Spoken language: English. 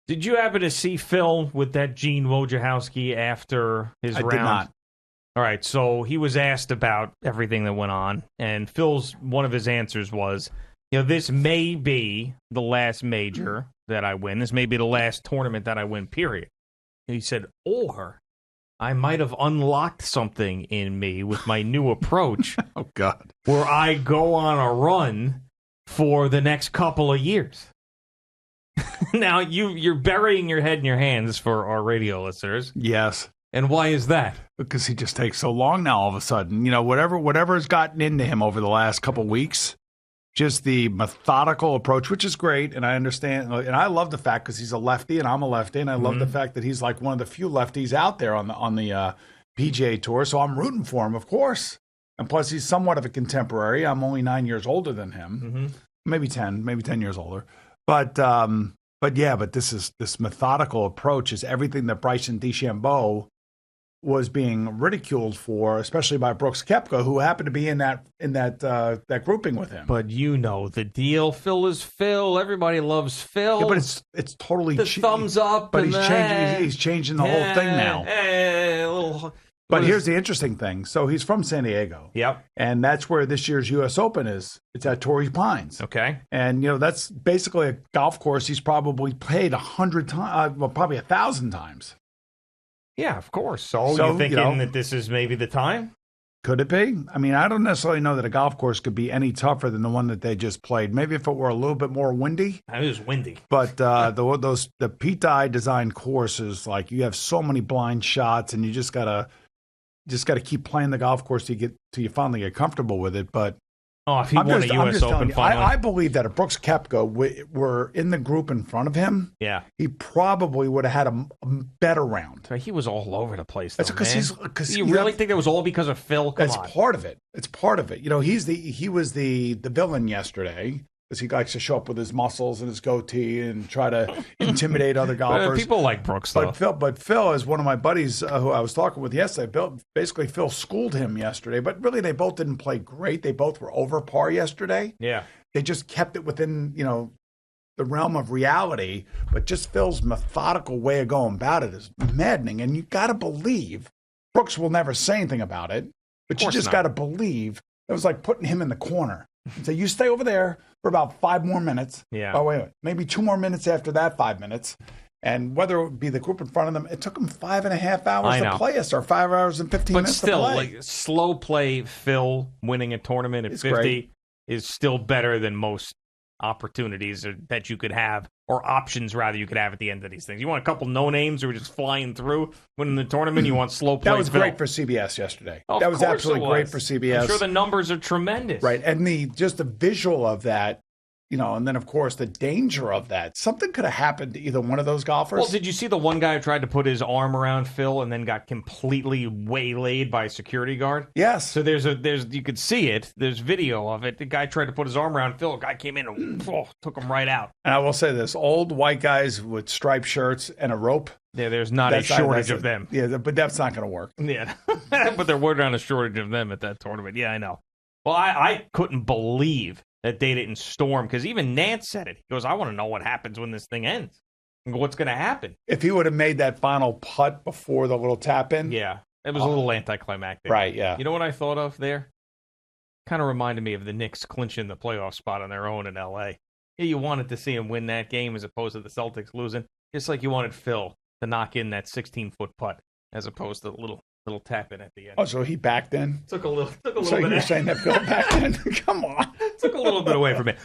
Did you happen to see Phil with that Gene Wojciechowski after his round? I did not. All right, so he was asked about everything that went on, and one of his answers was, this may be the last major that I win. This may be the last tournament that I win, period. And he said, or I might have unlocked something in me with my new approach. Oh, God. Where I go on a run for the next couple of years. Now, you're burying your head in your hands for our radio listeners. Yes. And why is that? Because he just takes so long now all of a sudden. Whatever has gotten into him over the last couple of weeks, just the methodical approach, which is great. And I understand. And I love the fact because he's a lefty and I'm a lefty. And I love the fact that he's like one of the few lefties out there on the PGA Tour. So I'm rooting for him, of course. And plus, he's somewhat of a contemporary. I'm only 9 years older than him. Maybe 10 years older. But this methodical approach is everything that Bryson DeChambeau was being ridiculed for, especially by Brooks Koepka, who happened to be in that grouping with him. But the deal. Phil is Phil. Everybody loves Phil. Yeah, but it's totally thumbs up. But he's changing the whole thing now. But here's the interesting thing. So he's from San Diego. Yep. And that's where this year's U.S. Open is. It's at Torrey Pines. Okay. And, that's basically a golf course he's probably played 100 times, probably 1,000 times. Yeah, of course. So you're thinking that this is maybe the time? Could it be? I mean, I don't necessarily know that a golf course could be any tougher than the one that they just played. Maybe if it were a little bit more windy. It was windy. But the Pete Dye designed courses, like you have so many blind shots, and you just gotta keep playing the golf course till you finally get comfortable with it. But if he won a U.S. Open finally, I believe that if Brooks Koepka were in the group in front of him, he probably would have had a better round. He was all over the place. That's because you really think that was all because of Phil? That's part of it. It's part of it. He was the villain yesterday. Because he likes to show up with his muscles and his goatee and try to intimidate other golfers. People like Brooks, though. But Phil is one of my buddies who I was talking with yesterday. Phil schooled him yesterday, but really they both didn't play great. They both were over par yesterday. Yeah. They just kept it within, the realm of reality. But just Phil's methodical way of going about it is maddening. And you got to believe, Brooks will never say anything about it, but you just got to believe it was like putting him in the corner. And say, you stay over there for about 5 more minutes. Yeah. Oh, wait. Maybe 2 more minutes after that 5 minutes. And whether it would be the group in front of them, it took them 5.5 hours to play us, or 5 hours and 15 minutes to play. But still, slow play Phil winning a tournament at 50 great. Is still better than most opportunities that you could have, or options rather you could have at the end of these things. You want a couple no-names who are just flying through winning the tournament. You want slow play. That was Phil. Great for CBS yesterday. Oh, that was absolutely great for CBS. I'm sure the numbers are tremendous. Right, and just the visual of that, and then of course the danger of that. Something could have happened to either one of those golfers. Well, did you see the one guy who tried to put his arm around Phil and then got completely waylaid by a security guard? Yes. So there's you could see it. There's video of it. The guy tried to put his arm around Phil. The guy came in and took him right out. And I will say this: old white guys with striped shirts and a rope. Yeah, there's not a shortage of them. Yeah, but that's not going to work. Yeah, but they're working on a shortage of them at that tournament. Yeah, I know. Well, I couldn't believe that they didn't storm, because even Nance said it. He goes, I want to know what happens when this thing ends. What's going to happen? If he would have made that final putt before the little tap in. Yeah, it was a little anticlimactic. Right, yeah. You know what I thought of there? Kind of reminded me of the Knicks clinching the playoff spot on their own in L.A. Yeah, you wanted to see him win that game as opposed to the Celtics losing, just like you wanted Phil to knock in that 16-foot putt as opposed to the little tap in at the end. Oh, so he backed in? Took a little so bit. You're saying that Phil backed in? Come on. Took a little bit away from it.